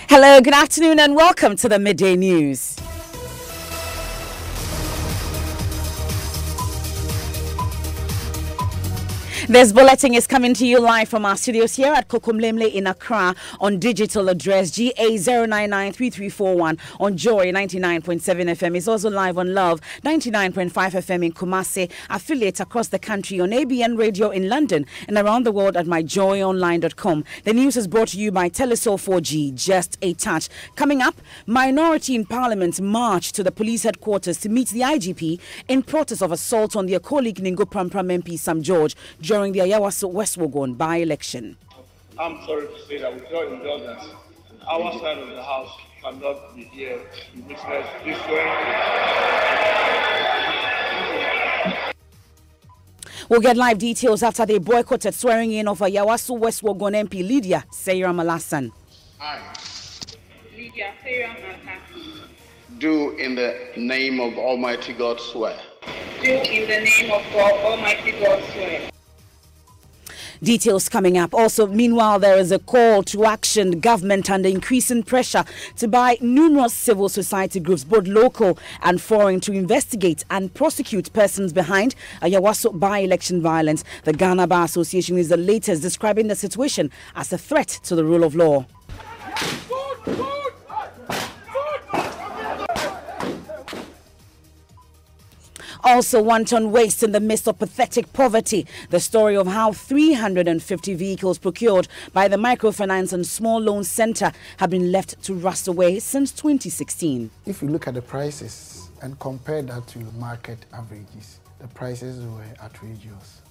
Hello, good afternoon and welcome to the Midday News. This bulletin is coming to you live from our studios here at Kokomlemle in Accra on digital address GA0993341 on Joy 99.7 FM. It's also live on Love 99.5 FM in Kumasi, affiliates across the country on ABN Radio in London and around the world at myjoyonline.com. The news is brought to you by Telesol 4G, just a touch. Coming up, minority in Parliament march to the police headquarters to meet the IGP in protest of assault on their colleague Ningo Prampram MP Sam George during the Ayawaso West Wogon by-election. I'm sorry to say that with your indulgence, our side of the house cannot be here to witness this swearing. We'll get live details after they boycotted swearing in of Ayawaso West Wogon MP Lydia Seyram Alasan. I, Lydia Seyram Alasan, do in the name of Almighty God swear. Do in the name of God, Almighty God swear. Details coming up. Also, meanwhile, there is a call to action. Government under increasing pressure to buy numerous civil society groups, both local and foreign, to investigate and prosecute persons behind Ayawaso by-election violence. The Ghana Bar Association is the latest, describing the situation as a threat to the rule of law. Also, wanton waste in the midst of pathetic poverty. The story of how 350 vehicles procured by the Microfinance and Small Loan Center have been left to rust away since 2016. If you look at the prices and compare that to market averages, the prices were outrageous.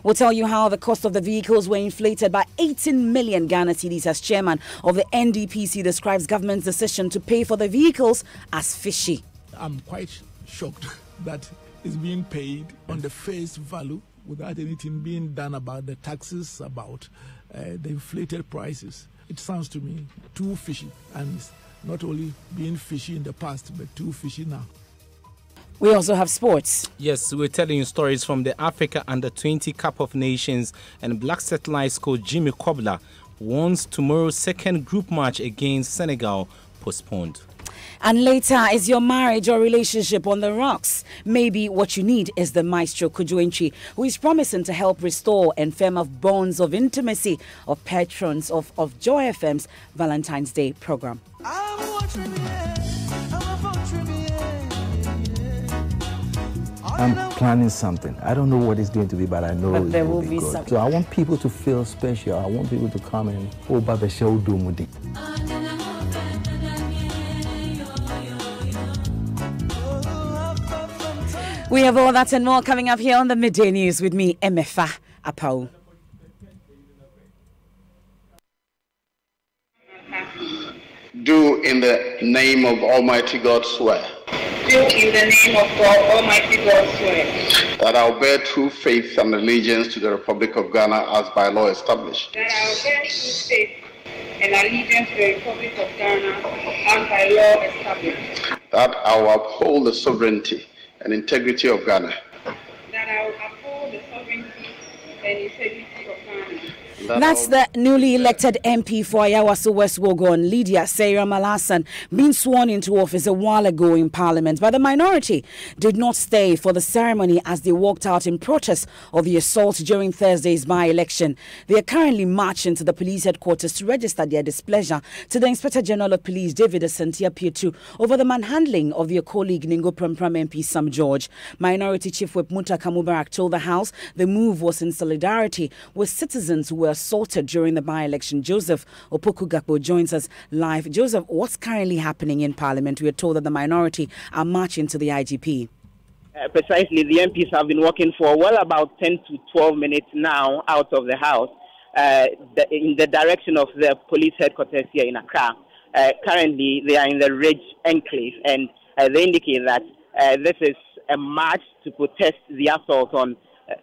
We'll tell you how the cost of the vehicles were inflated by 18 million Ghana cedis as chairman of the NDPC describes government's decision to pay for the vehicles as fishy. I'm quite shocked that it's being paid on the face value without anything being done about the taxes, about the inflated prices. It sounds to me too fishy, and it's not only being fishy in the past, but too fishy now. We also have sports. Yes, we're telling you stories from the Africa Under-20 Cup of Nations, and Black Satellite coach Jimmy Kobler wants tomorrow's second group match against Senegal postponed. And later, is your marriage or relationship on the rocks? Maybe what you need is the maestro Kujuenchi, who is promising to help restore and firm up bonds of intimacy of patrons of Joy FM's Valentine's Day program. I'm planning something. I don't know what it's going to be, but I know it will be good. Something. So I want people to feel special. I want people to come and Baba Show Dumudi. We have all that and more coming up here on the Midday News with me, Emefa Apau. Do in the name of Almighty God swear. Do in the name of God, Almighty God swear. That I will bear true faith and allegiance to the Republic of Ghana as by law established. That I will bear true faith and allegiance to the Republic of Ghana as by law established. That I will uphold the sovereignty and integrity of Ghana. That I will uphold the sovereignty and integrity of Ghana. That's the newly elected MP for Ayawaso West Wogon, Lydia Seyram Alasan, being sworn into office a while ago in Parliament. But the minority did not stay for the ceremony as they walked out in protest of the assault during Thursday's by-election. They are currently marching to the police headquarters to register their displeasure to the Inspector General of Police, David Asentia Pietu, over the manhandling of their colleague Ningo Prampram MP Sam George. Minority Chief Whip Muntaka Mubarak told the House the move was in solidarity with citizens who were assaulted during the by-election. Joseph Opoku-Gakpo joins us live. Joseph, what's currently happening in Parliament? We are told that the minority are marching to the IGP. Precisely, the MPs have been working for well about 10 to 12 minutes now out of the House in the direction of the police headquarters here in Accra. Currently, they are in the Ridge Enclave, and they indicate that this is a march to protest the assault on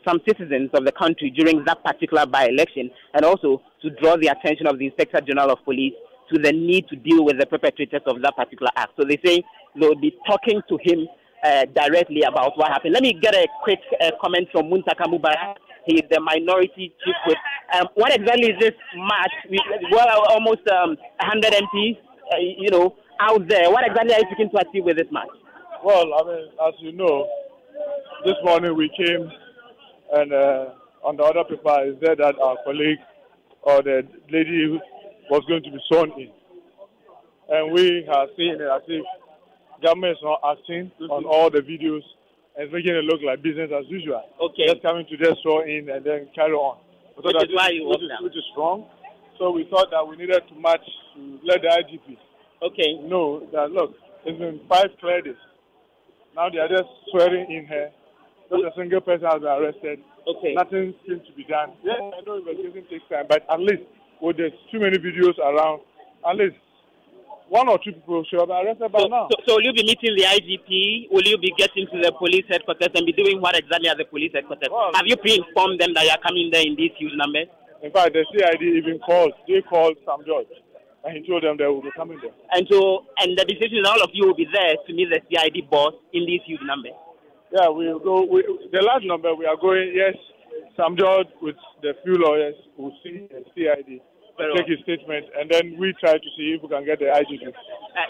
some citizens of the country during that particular by-election, and also to draw the attention of the Inspector General of Police to the need to deal with the perpetrators of that particular act. So they say they'll be talking to him directly about what happened. Let me get a quick comment from Muntaka Mubarak. He is the minority chief whip. What exactly is this match? Almost 100 MPs, out there. What exactly are you seeking to achieve with this match? Well, I mean, as you know, this morning we came and on the other paper is there that our colleague or the lady was going to be sworn in. And we are seeing it as if government is not acting on all the videos and it's making it look like business as usual. Okay. Just coming to just swear in and then carry on. Which is wrong. So we thought that we needed to match to let the IGP know that, look, it's been 5 clear days. Now they are just swearing in here. Not a single person has been arrested. Okay. Nothing seems to be done. Yeah, I know investigation takes time, but at least with there's too many videos around, at least 1 or 2 people should have been arrested by now. So will you be meeting the IGP? Will you be getting to the police headquarters and be doing what exactly at the police headquarters? Well, have you pre-informed them that you are coming there in these huge numbers? In fact, the CID even called. They called Sam George, and he told them they will be coming there. And the decision is all of you will be there to meet the CID boss in these huge numbers. Yeah, we'll go. The large number we are going. Yes, Sam George with the few lawyers will see the CID. Take his statement, and then we try to see if we can get the IGP.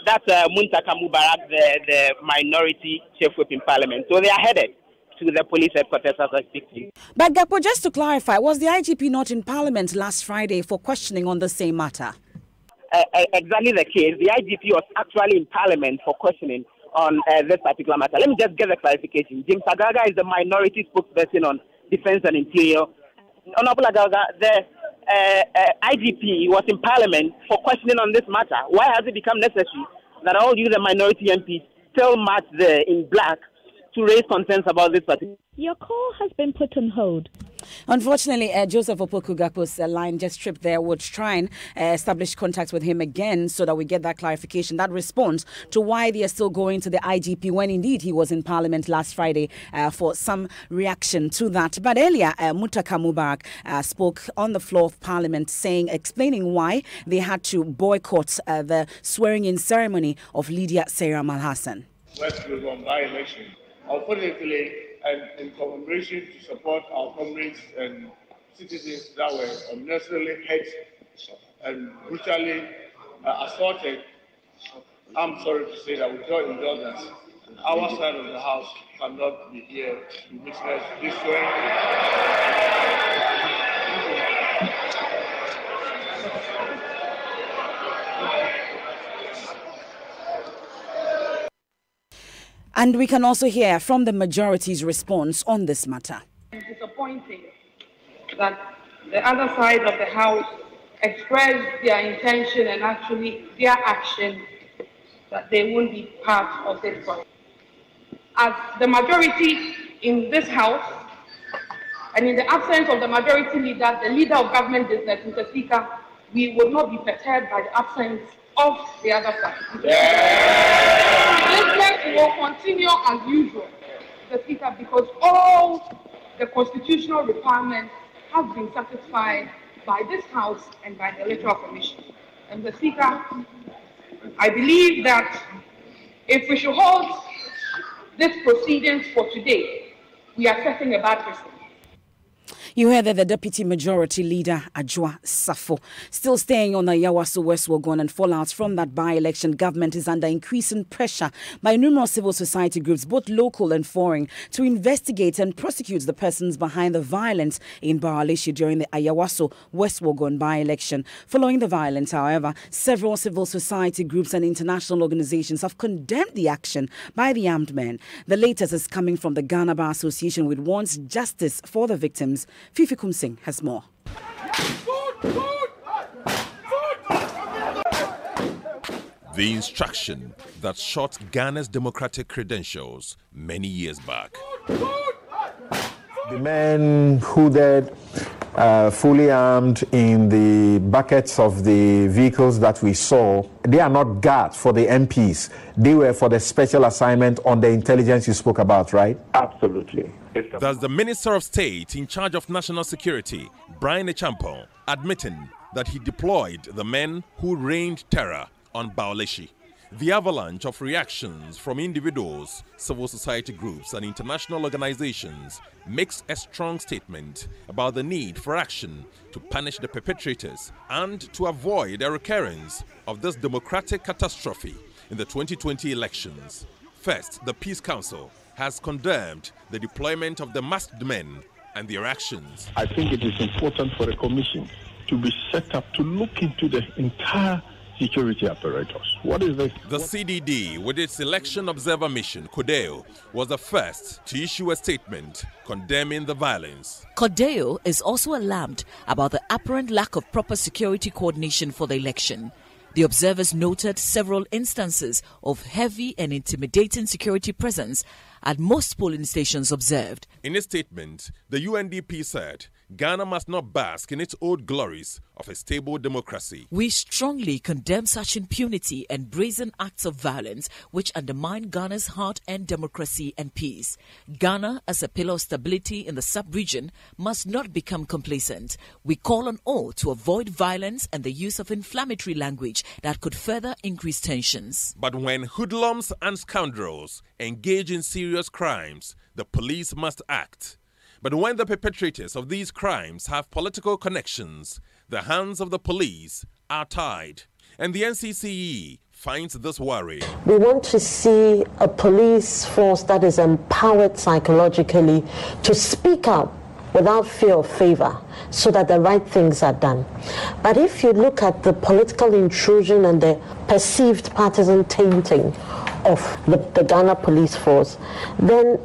That's Muntaka Mubarak, the minority chief whip in Parliament. So they are headed to the police headquarters as I speak to you. But Gakpo, just to clarify, was the IGP not in Parliament last Friday for questioning on the same matter? Exactly the case. The IGP was actually in Parliament for questioning on this particular matter. Let me just get the clarification. James Agaga is the minority spokesperson on Defense and Interior. Honorable Agaga, the IGP was in Parliament for questioning on this matter. Why has it become necessary that all you, the minority MPs, still march there in black to raise concerns about this particular? Your call has been put on hold. Unfortunately, Joseph Opoku Gakpo's line just tripped there. We'll try and establish contact with him again so that we get that clarification, that response to why they are still going to the IGP when indeed he was in Parliament last Friday for some reaction to that. But earlier, Muntaka Mubarak spoke on the floor of Parliament explaining why they had to boycott the swearing-in ceremony of Lydia Sarah Malhassan. West Legon by-election. Unfortunately, and in commemoration to support our comrades and citizens that were unnecessarily hurt and brutally assaulted, I'm sorry to say that with your indulgence, our side of the house cannot be here to witness this And we can also hear from the majority's response on this matter. It's disappointing that the other side of the House expressed their intention and actually their action that they won't be part of this process. As the majority in this House, and in the absence of the majority leader, the leader of government business, Mr. Speaker, we would not be perturbed by the absence of the other side. Business will continue as usual, Mr. Speaker, because all the constitutional requirements have been satisfied by this House and by the Electoral Commission. And Mr. Speaker, I believe that if we should hold this proceedings for today, we are setting a bad precedent. You heard that the Deputy Majority Leader, Adwoa Safo, still staying on the Ayawaso West Wogon and fallouts from that by-election. Government is under increasing pressure by numerous civil society groups, both local and foreign, to investigate and prosecute the persons behind the violence in Baalishe during the Ayawaso West Wogon by-election. Following the violence, however, several civil society groups and international organizations have condemned the action by the armed men. The latest is coming from the Ghana Bar Association, which wants justice for the victims. Fifi Kumsing has more. The instruction that shot Ghana's democratic credentials many years back. The men hooded, fully armed in the buckets of the vehicles that we saw, they are not guards for the MPs. They were for the special assignment on the intelligence you spoke about, right? Absolutely. That's the Minister of State in charge of national security, Brian Echampong, admitting that he deployed the men who rained terror on Baalishe. The avalanche of reactions from individuals, civil society groups, and international organizations makes a strong statement about the need for action to punish the perpetrators and to avoid a recurrence of this democratic catastrophe in the 2020 elections. First, the Peace Council has condemned the deployment of the masked men and their actions. I think it is important for a commission to be set up to look into the entire security apparatus. What is this? The CDD, with its election observer mission, CODEO, was the first to issue a statement condemning the violence. CODEO is also alarmed about the apparent lack of proper security coordination for the election. The observers noted several instances of heavy and intimidating security presence at most polling stations observed. In a statement, the UNDP said Ghana must not bask in its old glories of a stable democracy. We strongly condemn such impunity and brazen acts of violence which undermine Ghana's hard-earned democracy and peace. Ghana, as a pillar of stability in the sub-region, must not become complacent. We call on all to avoid violence and the use of inflammatory language that could further increase tensions. But when hoodlums and scoundrels engage in serious crimes, the police must act. But when the perpetrators of these crimes have political connections, the hands of the police are tied. And the NCCE finds this worrying. We want to see a police force that is empowered psychologically to speak up without fear of favor, so that the right things are done. But if you look at the political intrusion and the perceived partisan tainting of the Ghana police force, then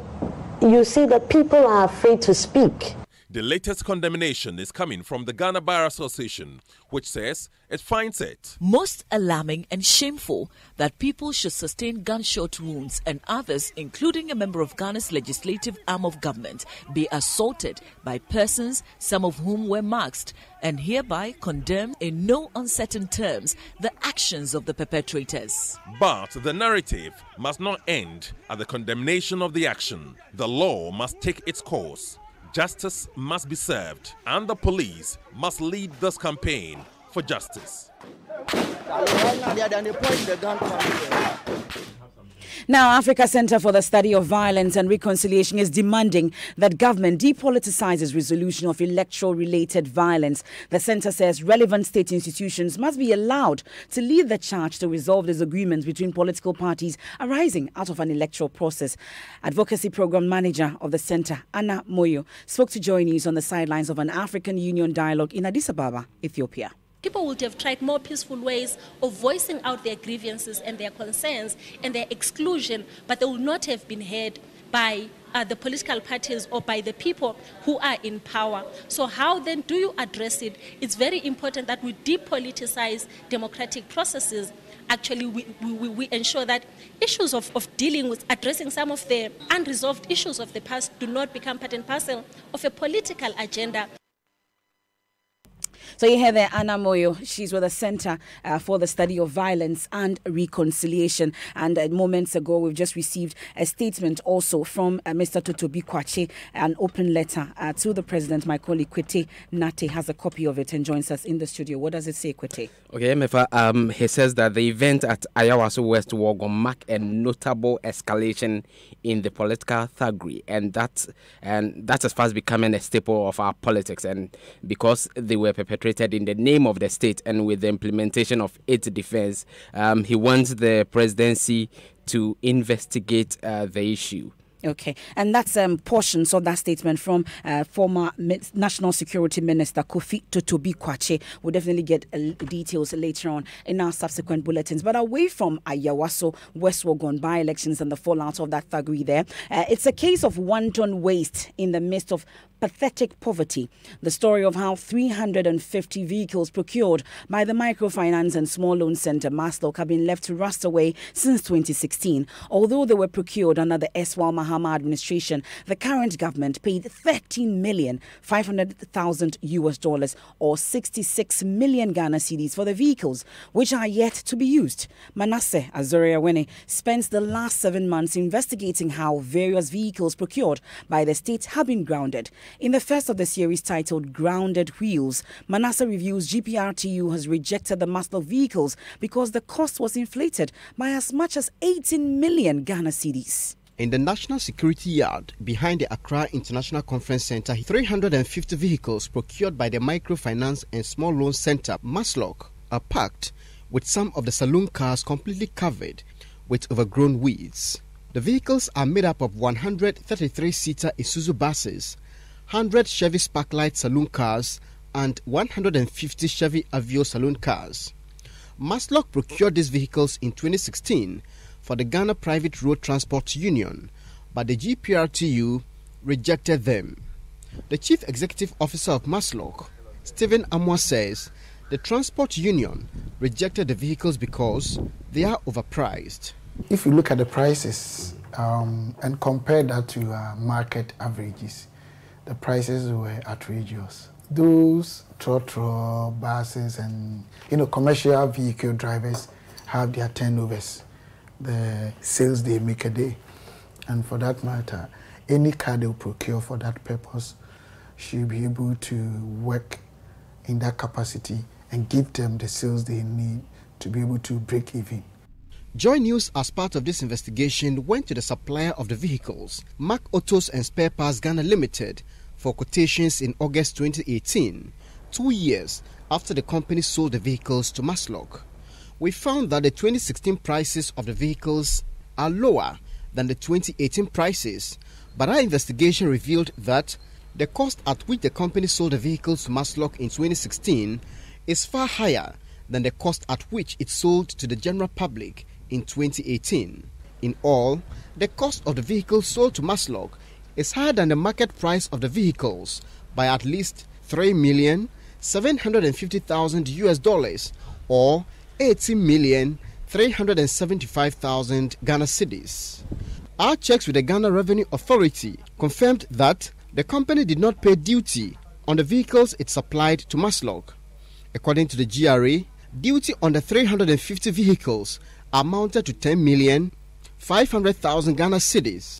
you see that people are afraid to speak. The latest condemnation is coming from the Ghana Bar Association, which says it finds it most alarming and shameful that people should sustain gunshot wounds and others, including a member of Ghana's legislative arm of government, be assaulted by persons, some of whom were masked, and hereby condemn in no uncertain terms the actions of the perpetrators. But the narrative must not end at the condemnation of the action. The law must take its course. Justice must be served, and the police must lead this campaign for justice. Now, Africa Center for the Study of Violence and Reconciliation is demanding that government depoliticizes resolution of electoral-related violence. The center says relevant state institutions must be allowed to lead the charge to resolve disagreements between political parties arising out of an electoral process. Advocacy Program Manager of the center, Anna Moyo, spoke to Joy News on the sidelines of an African Union dialogue in Addis Ababa, Ethiopia. People would have tried more peaceful ways of voicing out their grievances and their concerns and their exclusion, but they would not have been heard by the political parties or by the people who are in power. So how then do you address it? It's very important that we depoliticize democratic processes. Actually, we ensure that issues of dealing with addressing some of the unresolved issues of the past do not become part and parcel of a political agenda. So you hear there Anna Moyo. She's with the Center for the Study of Violence and Reconciliation. And moments ago, we've just received a statement also from Mr. Totobi Kwache, an open letter to the President. My colleague Kwete Nate has a copy of it and joins us in the studio. What does it say, Kwete? Okay, Mefa, he says that the event at Ayawaso West Wogon mark a notable escalation in the political thuggery, and that has fast becoming a staple of our politics. And because they were perpetrated in the name of the state and with the implementation of its defense, he wants the presidency to investigate the issue. Okay, and that's portions of that statement from former National Security Minister Kofi Totobi Kwache. We'll definitely get details later on in our subsequent bulletins. But away from Ayawaso West Wogon by-elections and the fallout of that thuggery there, it's a case of wanton waste in the midst of pathetic poverty. The story of how 350 vehicles procured by the Microfinance and Small Loan Centre, MASLOC, have been left to rust away since 2016. Although they were procured under the Eswal Mahama administration, the current government paid $13,500,000 US, or 66 million Ghana cedis for the vehicles, which are yet to be used. Manasseh Azoriawene spends the last 7 months investigating how various vehicles procured by the state have been grounded. In the first of the series titled Grounded Wheels, Manasseh reviews GPRTU has rejected the Maslow vehicles because the cost was inflated by as much as 18 million Ghana cedis. In the National Security Yard behind the Accra International Conference Center, 350 vehicles procured by the Microfinance and Small Loan Center, Maslow, are parked with some of the saloon cars completely covered with overgrown weeds. The vehicles are made up of 133-seater Isuzu buses, 100 Chevy Sparklight saloon cars, and 150 Chevy Aveo saloon cars. Maslow procured these vehicles in 2016 for the Ghana Private Road Transport Union, but the GPRTU rejected them. The Chief Executive Officer of Maslow, Stephen Amwa, says the Transport Union rejected the vehicles because they are overpriced. If you look at the prices and compare that to market averages, the prices were outrageous. Those trotro buses and commercial vehicle drivers have their turnovers, the sales they make a day, and for that matter, any car they procure for that purpose should be able to work in that capacity and give them the sales they need to be able to break even. Joy News, as part of this investigation, went to the supplier of the vehicles, Mack Autos and Spare Parts Ghana Limited, for quotations in August 2018, 2 years after the company sold the vehicles to Maslow. We found that the 2016 prices of the vehicles are lower than the 2018 prices, but our investigation revealed that the cost at which the company sold the vehicles to Maslow in 2016 is far higher than the cost at which it sold to the general public in 2018. In all, the cost of the vehicles sold to Maslow is higher than the market price of the vehicles by at least $3,750,000 or 18,375,000 Ghana cedis. Our checks with the Ghana Revenue Authority confirmed that the company did not pay duty on the vehicles it supplied to Maslow. According to the GRA, duty on the 350 vehicles amounted to 10,500,000 Ghana cedis.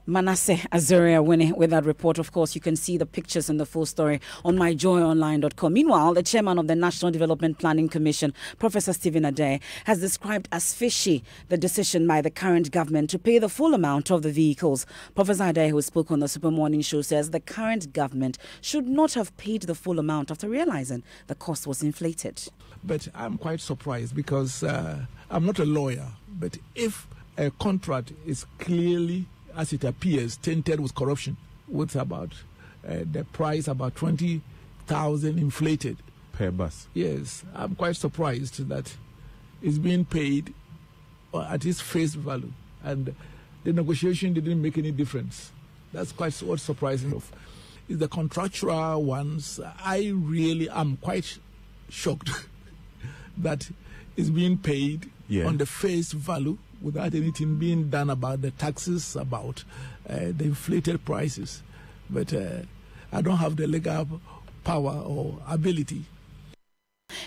Manasseh Azaria winning with that report. Of course, you can see the pictures and the full story on myjoyonline.com. Meanwhile, the chairman of the National Development Planning Commission, Professor Stephen Adjei, has described as fishy the decision by the current government to pay the full amount of the vehicles. Professor Adjei, who spoke on the Super Morning Show, says the current government should not have paid the full amount after realizing the cost was inflated. But I'm quite surprised because I'm not a lawyer, but if a contract is clearly, as it appears, tainted with corruption, with about the price about 20,000 inflated per bus. Yes, I'm quite surprised that it's being paid at its face value, and the negotiation didn't make any difference. That's quite what's surprising. Is the contractual ones. I really am quite shocked that it's being paid on the face value, without anything being done about the taxes, about the inflated prices. But I don't have the legal power or ability.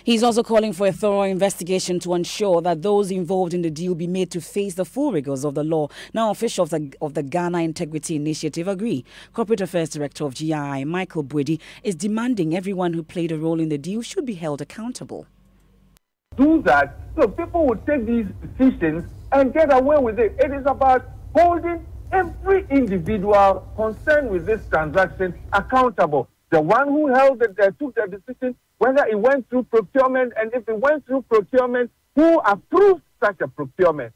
He's also calling for a thorough investigation to ensure that those involved in the deal be made to face the full rigors of the law. Now, officials of the Ghana Integrity Initiative agree. Corporate Affairs Director of GII, Michael Bwedi, is demanding everyone who played a role in the deal should be held accountable. Do that so people will take these decisions and get away with it. It is about holding every individual concerned with this transaction accountable. The one who took the decision, whether it went through procurement, and if it went through procurement, who approved such a procurement.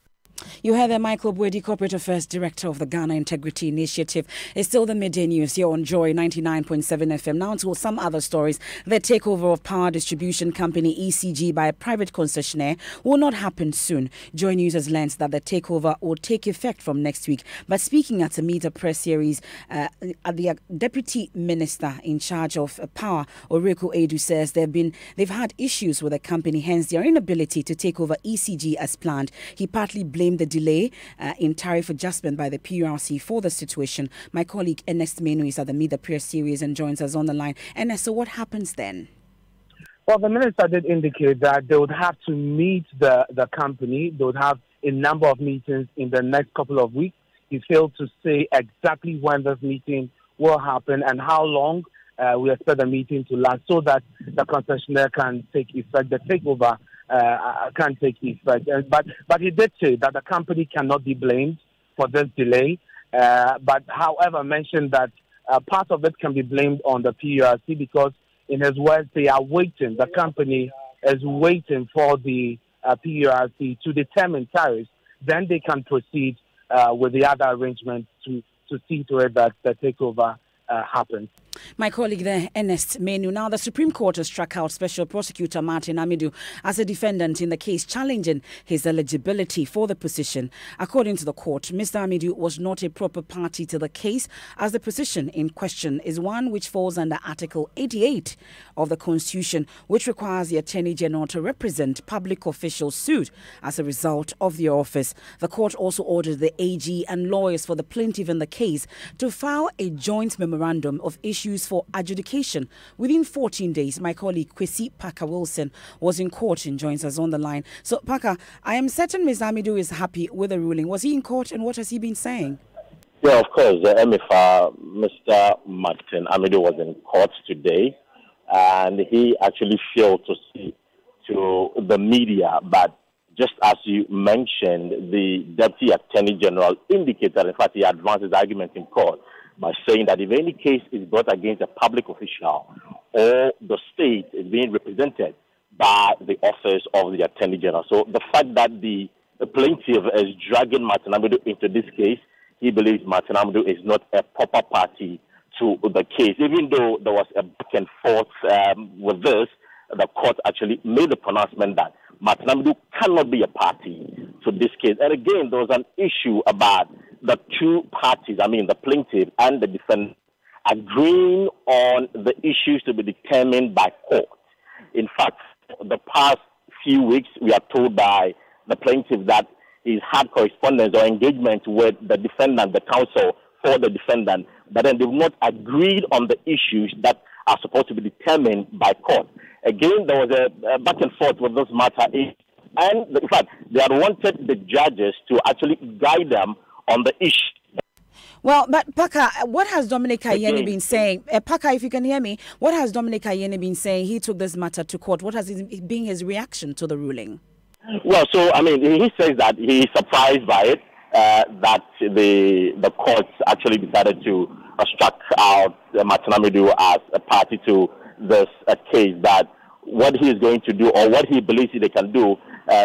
You heard that Michael Bwedi, Corporate Affairs Director of the Ghana Integrity Initiative. It's still the midday news here on Joy 99.7 FM. Now to some other stories. The takeover of power distribution company ECG by a private concessionaire will not happen soon. Joy News has learned that the takeover will take effect from next week. But speaking at a media press series, the Deputy Minister in charge of power, Oreko Edu, says they've had issues with the company, hence their inability to take over ECG as planned. He partly blamed the delay in tariff adjustment by the PRC for the situation. My colleague Ernest Menu is at the Meet the Press series and joins us on the line. Ernest, so what happens then? Well, the minister did indicate that they would have to meet the company. They would have a number of meetings in the next couple of weeks he failed to say exactly when this meeting will happen and how long we expect the meeting to last so that the concessionaire can take effect, the takeover can take effect. But he did say that the company cannot be blamed for this delay, but however mentioned that part of it can be blamed on the PURC because in his words, they are waiting, the company is waiting for the PURC to determine tariffs, then they can proceed with the other arrangements to see to it that the takeover happens. My colleague there, Ernest Menu. Now, the Supreme Court has struck out Special Prosecutor Martin Amidu as a defendant in the case challenging his eligibility for the position. According to the court, Mr. Amidu was not a proper party to the case as the position in question is one which falls under Article 88 of the Constitution, which requires the Attorney General to represent public officials sued as a result of their office. The court also ordered the AG and lawyers for the plaintiff in the case to file a joint memorandum of issues for adjudication within 14 days. My colleague Kwesi Parker Wilson was in court and joins us on the line. So, Parker, I am certain Mr. Amidu is happy with the ruling. Was he in court and what has he been saying? Yeah, of course. MFA, Mr. Martin Amidu was in court today and he actually failed to speak to the media. But just as you mentioned, the Deputy Attorney General indicated, in fact, he advanced his argument in court by saying that if any case is brought against a public official or the state is being represented by the office of the Attorney General. So the fact that the plaintiff is dragging Martin Amidu into this case, he believes Martin Amidu is not a proper party to the case. Even though there was a back and forth with this, the court actually made the pronouncement that Martin Amidu cannot be a party to this case. And again, there was an issue about the two parties, the plaintiff and the defendant, agreeing on the issues to be determined by court. In fact, the past few weeks, we are told by the plaintiff that he's had correspondence or engagement with the defendant, the counsel for the defendant, but then they've not agreed on the issues that are supposed to be determined by court. Again, there was a back and forth with this matter, and in fact, they had wanted the judges to actually guide them on the issue. Well, but Paka, what has Dominic Ayeni been saying? Paka, if you can hear me, what has Dominic Ayeni been saying? He took this matter to court. What has been his reaction to the ruling? Well, so, he says that he is surprised by it, that the courts actually decided to struck out Martin Amidu as a party to this case, that what he is going to do or what he believes they can do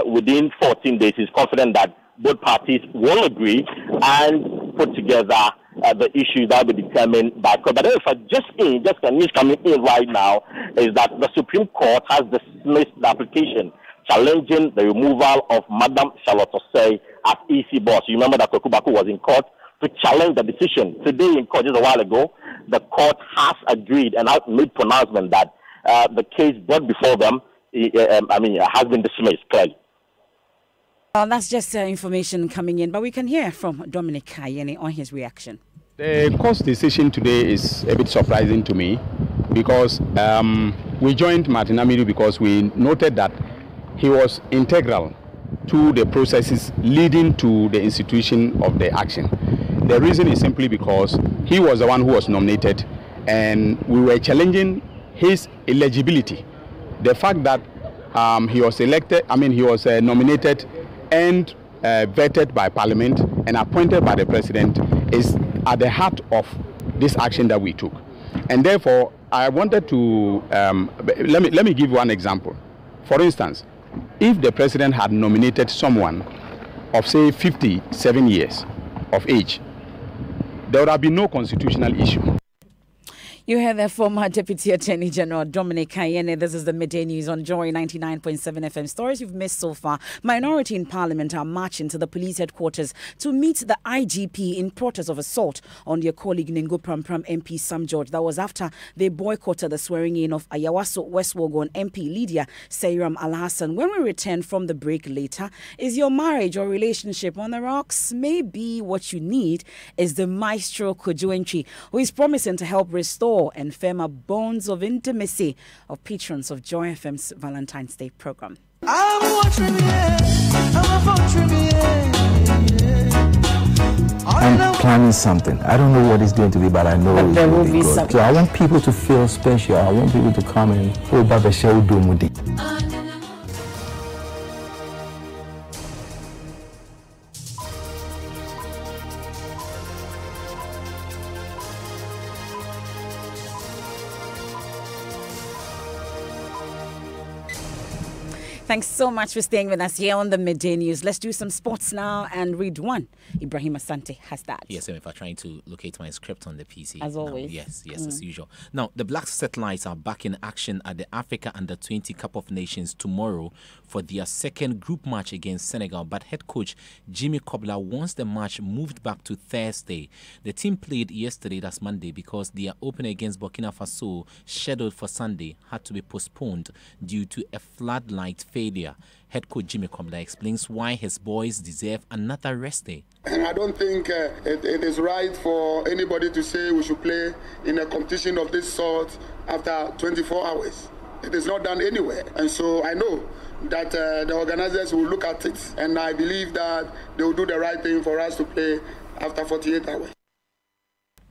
within 14 days, he's confident that both parties will agree and put together the issues that will be determined by court. But if just news coming in right now is that the Supreme Court has dismissed the application challenging the removal of Madam Charlotte Osei as EC boss. You remember that Kwaku Baku was in court to challenge the decision. Today in court, just a while ago, the court has agreed and has made pronouncement that the case brought before them, has been dismissed clearly. That's just information coming in, but we can hear from Dominic Ayeni on his reaction. The court's decision today is a bit surprising to me because we joined Martin Amidu because we noted that he was integral to the processes leading to the institution of the action. The reason is simply because he was the one who was nominated and we were challenging his eligibility. The fact that he was elected, he was nominated and vetted by Parliament and appointed by the President is at the heart of this action that we took. And therefore, I wanted to, let me give one example. For instance, if the President had nominated someone of, say, 57 years of age, there would have been no constitutional issue. You heard the former Deputy Attorney General Dominic Ayeni. This is the Midday News on Joy 99.7 FM. Stories you've missed so far. Minority in Parliament are marching to the police headquarters to meet the IGP in protest of assault on their colleague Ningo Pram MP Sam George. That was after they boycotted the swearing-in of Ayawaso West Wogon MP Lydia Seyram Alhassan. When we return from the break later, is your marriage or relationship on the rocks? Maybe what you need is the maestro Kojuentri, who is promising to help restore and firmer bonds of intimacy of patrons of Joy FM's Valentine's Day program. I'm a trivia, I'm a trivia. I'm planning something. I don't know what it's going to be, but I know it will be good. So I want people to feel special. I want people to come and Baba Show Dumudi. Thanks so much for staying with us here on the Midday News. Let's do some sports now and read one. Ibrahim Asante has that. Yes, if I'm trying to locate my script on the PC. As always. Yes, as usual. Now, the Black Satellites are back in action at the Africa Under-20 Cup of Nations tomorrow for their second group match against Senegal. But head coach Jimmy Kobler wants the match moved back to Thursday. The team played yesterday, that's Monday, because their opener against Burkina Faso, scheduled for Sunday, had to be postponed due to a floodlight failure. Head coach Jimmy Kobler explains why his boys deserve another rest day. And I don't think it is right for anybody to say we should play in a competition of this sort after 24 hours. It is not done anywhere. And so I know that the organizers will look at it, and I believe that they will do the right thing for us to play after 48 hours.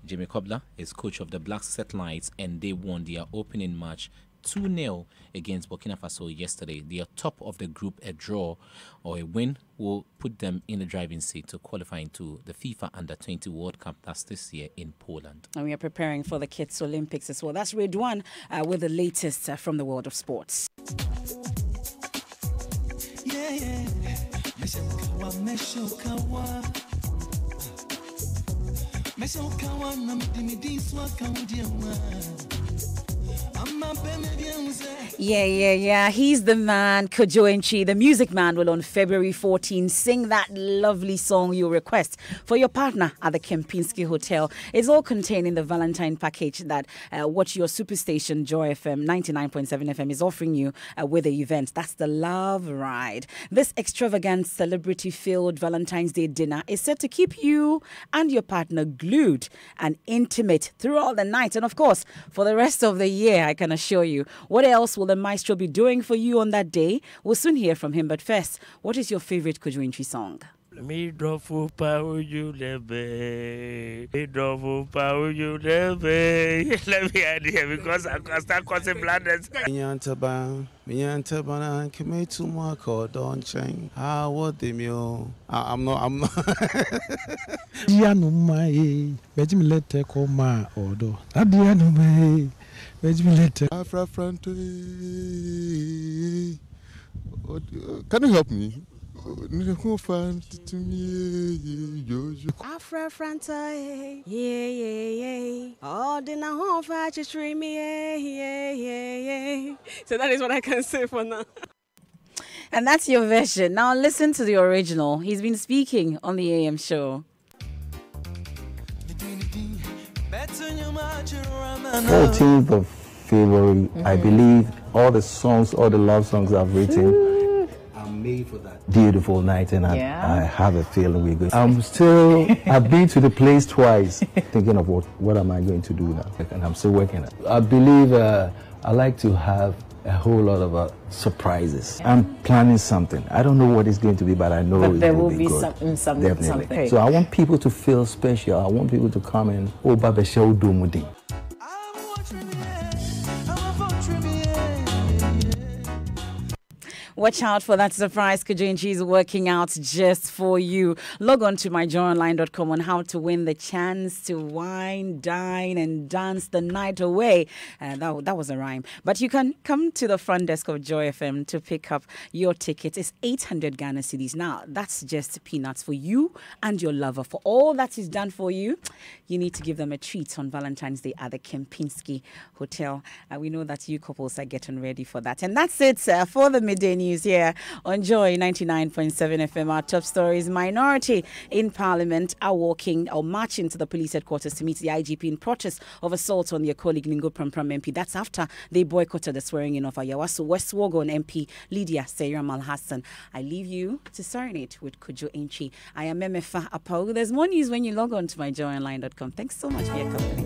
Jimmy Kobler is coach of the Black Satellites, and they won their opening match 2-0 against Burkina Faso yesterday. They are top of the group. A draw or a win will put them in the driving seat to qualify into the FIFA Under-20 World Cup. That's this year in Poland. And we are preparing for the Kids Olympics as well. That's Redwan with the latest from the world of sports. Yeah. He's the man, Kojo Enchi, the music man, will on February 14 sing that lovely song you request for your partner at the Kempinski Hotel. It's all contained in the Valentine package that what your superstation Joy FM 99.7 FM is offering you with the event. That's the Love Ride. This extravagant, celebrity-filled Valentine's Day dinner is set to keep you and your partner glued and intimate throughout the night. And of course, for the rest of the year, I can assure you. What else will the maestro be doing for you on that day? We'll soon hear from him. But first, what is your favorite Kojo Enchi song? Me drofu pa you lebe. Me drofu pa you lebe. Let me idea because I can start causing blindness. Me antaba kime tu mwako don't change. How what them yo? I'm not. Dianu mai. Beji mi lete ko ma odo. Dianu mai. Beji mi lete. Afra front. Can you help me? Afra Franta, yeah. Oh, then I hope I just dream me, yeah. So that is what I can say for now. And that's your version. Now listen to the original. He's been speaking on the AM show. 14th of February, I believe all the love songs I've written made for that beautiful night, and I have a feeling we're good. I've been to the place twice, thinking of what am I going to do now, and I'm still working. I believe I like to have a whole lot of surprises. I'm planning something. I don't know what it's going to be, but I know there will be good. something. Definitely. So I want people to feel special. I want people to come and Baba Show Dumudi. Watch out for that surprise. Kojo Enchi is working out just for you. Log on to myjoyonline.com on how to win the chance to wine, dine, and dance the night away. That was a rhyme. But you can come to the front desk of Joy FM to pick up your ticket. It's 800 Ghana cedis. Now, that's just peanuts for you and your lover. For all that is done for you, you need to give them a treat on Valentine's Day at the Kempinski Hotel. We know that you couples are getting ready for that. And that's it for the Midday News here on Joy 99.7 FM. Our top stories: minority in Parliament are marching to the police headquarters to meet the IGP in protest of assault on their colleague Lingo Prampram MP. That's after they boycotted the swearing in of Ayawaso West Wogon MP Lydia Seyram Al-Hassan. I leave you to serenade with Kojo Enchi. I am Memefa Apau. There's more news when you log on to myjoyonline.com. Thanks so much for your company.